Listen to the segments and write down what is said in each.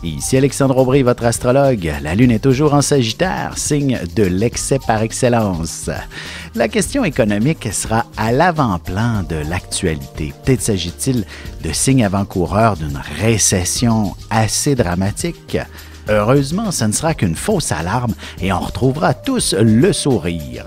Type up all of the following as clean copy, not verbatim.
Ici Alexandre Aubry, votre astrologue. La Lune est toujours en Sagittaire, signe de l'excès par excellence. La question économique sera à l'avant-plan de l'actualité. Peut-être s'agit-il de signes avant-coureurs d'une récession assez dramatique. Heureusement, ce ne sera qu'une fausse alarme et on retrouvera tous le sourire.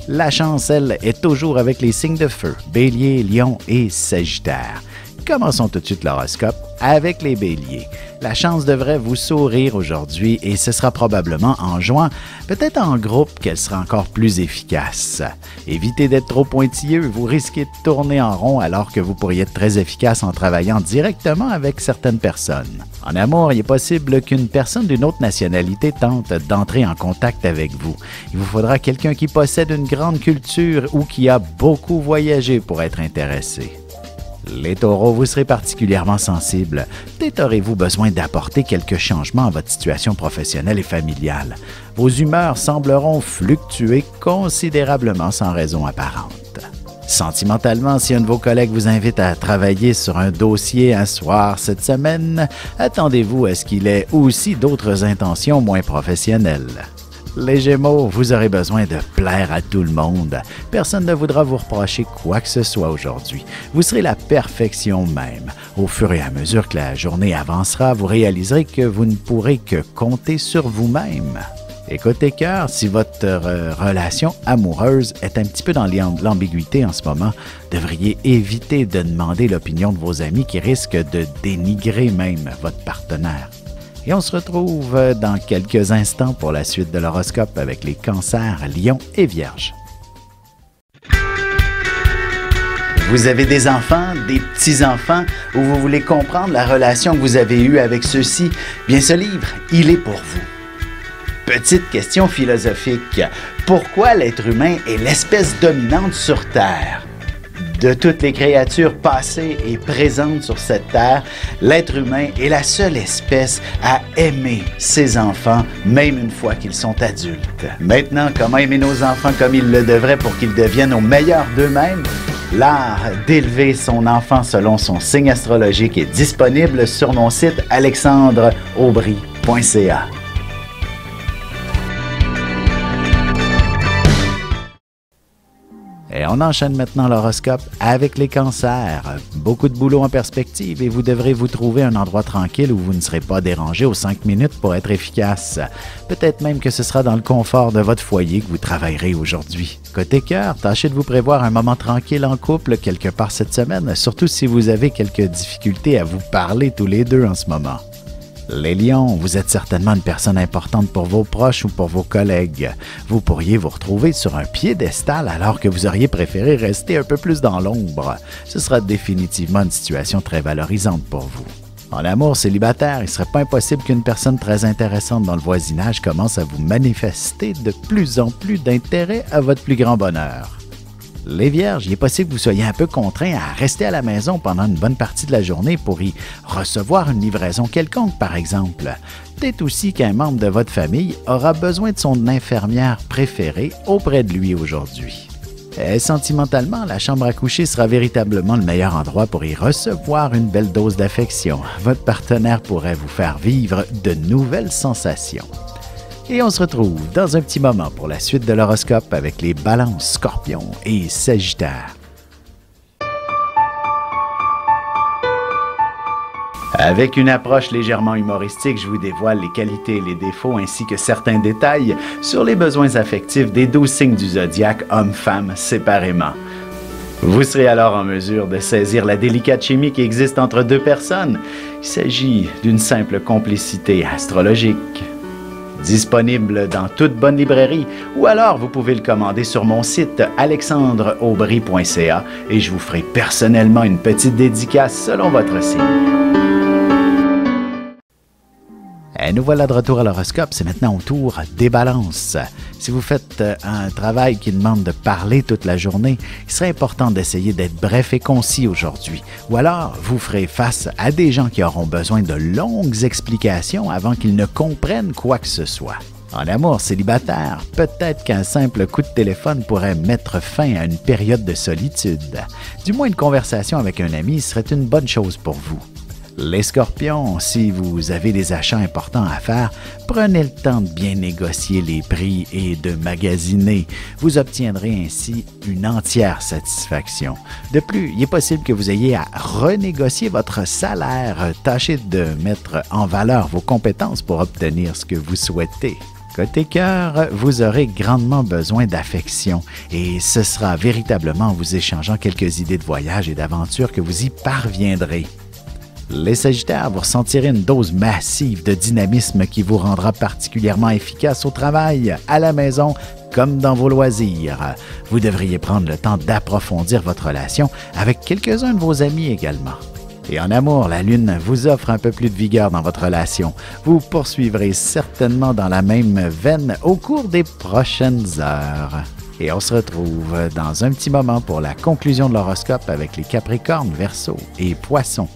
La chance, elle, est toujours avec les signes de feu, Bélier, Lion et Sagittaire. Commençons tout de suite l'horoscope avec les Béliers. La chance devrait vous sourire aujourd'hui et ce sera probablement en jouant, peut-être en groupe, qu'elle sera encore plus efficace. Évitez d'être trop pointilleux, vous risquez de tourner en rond alors que vous pourriez être très efficace en travaillant directement avec certaines personnes. En amour, il est possible qu'une personne d'une autre nationalité tente d'entrer en contact avec vous. Il vous faudra quelqu'un qui possède une grande culture ou qui a beaucoup voyagé pour être intéressé. Les taureaux, vous serez particulièrement sensibles. Peut-être aurez-vous besoin d'apporter quelques changements à votre situation professionnelle et familiale. Vos humeurs sembleront fluctuer considérablement sans raison apparente. Sentimentalement, si un de vos collègues vous invite à travailler sur un dossier un soir cette semaine, attendez-vous à ce qu'il ait aussi d'autres intentions moins professionnelles. Les Gémeaux, vous aurez besoin de plaire à tout le monde. Personne ne voudra vous reprocher quoi que ce soit aujourd'hui. Vous serez la perfection même. Au fur et à mesure que la journée avancera, vous réaliserez que vous ne pourrez que compter sur vous-même. Et côté cœur, si votre relation amoureuse est un petit peu dans l'ambiguïté en ce moment, devriez éviter de demander l'opinion de vos amis qui risquent de dénigrer même votre partenaire. Et on se retrouve dans quelques instants pour la suite de l'horoscope avec les Cancers, Lions et Vierges. Vous avez des enfants, des petits-enfants, ou vous voulez comprendre la relation que vous avez eue avec ceux-ci? Bien, ce livre, il est pour vous. Petite question philosophique. Pourquoi l'être humain est l'espèce dominante sur Terre? De toutes les créatures passées et présentes sur cette terre, l'être humain est la seule espèce à aimer ses enfants, même une fois qu'ils sont adultes. Maintenant, comment aimer nos enfants comme ils le devraient pour qu'ils deviennent au meilleur d'eux-mêmes? L'art d'élever son enfant selon son signe astrologique est disponible sur mon site alexandreaubry.ca. Et on enchaîne maintenant l'horoscope avec les Cancers. Beaucoup de boulot en perspective et vous devrez vous trouver un endroit tranquille où vous ne serez pas dérangé aux 5 minutes pour être efficace. Peut-être même que ce sera dans le confort de votre foyer que vous travaillerez aujourd'hui. Côté cœur, tâchez de vous prévoir un moment tranquille en couple quelque part cette semaine, surtout si vous avez quelques difficultés à vous parler tous les deux en ce moment. Les Lions, vous êtes certainement une personne importante pour vos proches ou pour vos collègues. Vous pourriez vous retrouver sur un piédestal alors que vous auriez préféré rester un peu plus dans l'ombre. Ce sera définitivement une situation très valorisante pour vous. En amour célibataire, il ne serait pas impossible qu'une personne très intéressante dans le voisinage commence à vous manifester de plus en plus d'intérêt à votre plus grand bonheur. Les Vierges, il est possible que vous soyez un peu contraints à rester à la maison pendant une bonne partie de la journée pour y recevoir une livraison quelconque, par exemple. Peut-être aussi qu'un membre de votre famille aura besoin de son infirmière préférée auprès de lui aujourd'hui. Et sentimentalement, la chambre à coucher sera véritablement le meilleur endroit pour y recevoir une belle dose d'affection. Votre partenaire pourrait vous faire vivre de nouvelles sensations. Et on se retrouve dans un petit moment pour la suite de l'horoscope avec les Balances, Scorpions et Sagittaires. Avec une approche légèrement humoristique, je vous dévoile les qualités et les défauts ainsi que certains détails sur les besoins affectifs des 12 signes du zodiaque, hommes-femmes séparément. Vous serez alors en mesure de saisir la délicate chimie qui existe entre deux personnes. Il s'agit d'une simple complicité astrologique. Disponible dans toute bonne librairie ou alors vous pouvez le commander sur mon site alexandreaubry.ca et je vous ferai personnellement une petite dédicace selon votre signe. Et nous voilà de retour à l'horoscope, c'est maintenant au tour des Balances. Si vous faites un travail qui demande de parler toute la journée, il serait important d'essayer d'être bref et concis aujourd'hui. Ou alors, vous ferez face à des gens qui auront besoin de longues explications avant qu'ils ne comprennent quoi que ce soit. En amour célibataire, peut-être qu'un simple coup de téléphone pourrait mettre fin à une période de solitude. Du moins, une conversation avec un ami serait une bonne chose pour vous. Les Scorpions, si vous avez des achats importants à faire, prenez le temps de bien négocier les prix et de magasiner. Vous obtiendrez ainsi une entière satisfaction. De plus, il est possible que vous ayez à renégocier votre salaire. Tâchez de mettre en valeur vos compétences pour obtenir ce que vous souhaitez. Côté cœur, vous aurez grandement besoin d'affection et ce sera véritablement en vous échangeant quelques idées de voyage et d'aventure que vous y parviendrez. Les Sagittaires, vous ressentirez une dose massive de dynamisme qui vous rendra particulièrement efficace au travail, à la maison, comme dans vos loisirs. Vous devriez prendre le temps d'approfondir votre relation avec quelques-uns de vos amis également. Et en amour, la Lune vous offre un peu plus de vigueur dans votre relation. Vous poursuivrez certainement dans la même veine au cours des prochaines heures. Et on se retrouve dans un petit moment pour la conclusion de l'horoscope avec les Capricornes, Verseaux et Poissons.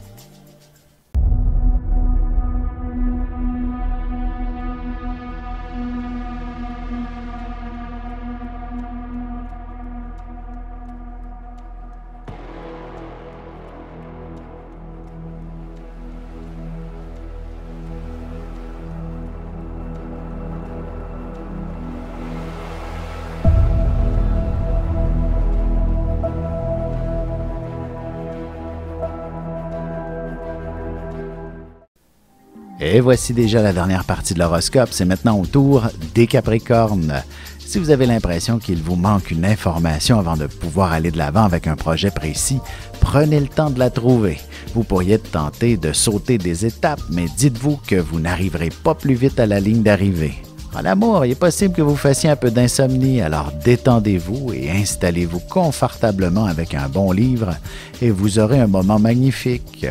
Et voici déjà la dernière partie de l'horoscope. C'est maintenant au tour des Capricornes. Si vous avez l'impression qu'il vous manque une information avant de pouvoir aller de l'avant avec un projet précis, prenez le temps de la trouver. Vous pourriez tenter de sauter des étapes, mais dites-vous que vous n'arriverez pas plus vite à la ligne d'arrivée. En amour, il est possible que vous fassiez un peu d'insomnie, alors détendez-vous et installez-vous confortablement avec un bon livre et vous aurez un moment magnifique.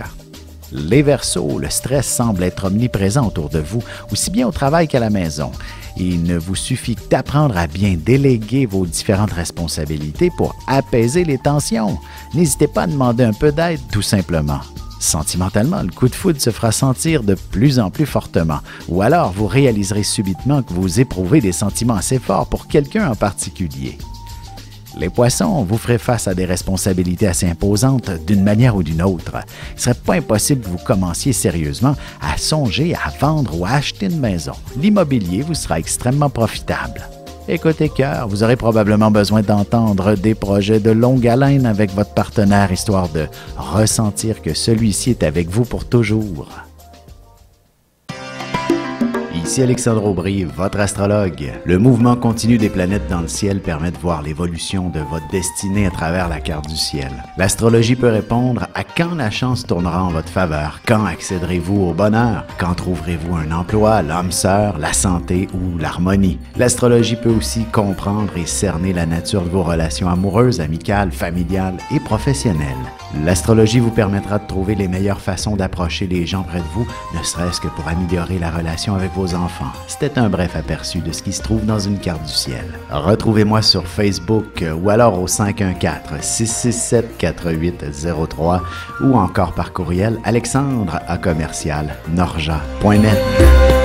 Les Verseaux, le stress semble être omniprésent autour de vous, aussi bien au travail qu'à la maison. Il ne vous suffit d'apprendre à bien déléguer vos différentes responsabilités pour apaiser les tensions. N'hésitez pas à demander un peu d'aide, tout simplement. Sentimentalement, le coup de foudre se fera sentir de plus en plus fortement, ou alors vous réaliserez subitement que vous éprouvez des sentiments assez forts pour quelqu'un en particulier. Les Poissons, vous ferez face à des responsabilités assez imposantes d'une manière ou d'une autre. Il ne serait pas impossible que vous commenciez sérieusement à songer à vendre ou à acheter une maison. L'immobilier vous sera extrêmement profitable. Et côté cœur, vous aurez probablement besoin d'entendre des projets de longue haleine avec votre partenaire, histoire de ressentir que celui-ci est avec vous pour toujours. Ici Alexandre Aubry, votre astrologue. Le mouvement continu des planètes dans le ciel permet de voir l'évolution de votre destinée à travers la carte du ciel. L'astrologie peut répondre à quand la chance tournera en votre faveur, quand accéderez-vous au bonheur, quand trouverez-vous un emploi, l'âme sœur, la santé ou l'harmonie. L'astrologie peut aussi comprendre et cerner la nature de vos relations amoureuses, amicales, familiales et professionnelles. L'astrologie vous permettra de trouver les meilleures façons d'approcher les gens près de vous, ne serait-ce que pour améliorer la relation avec vos enfants. C'était un bref aperçu de ce qui se trouve dans une carte du ciel. Retrouvez-moi sur Facebook ou alors au 514-667-4803 ou encore par courriel alexandre@norja.net.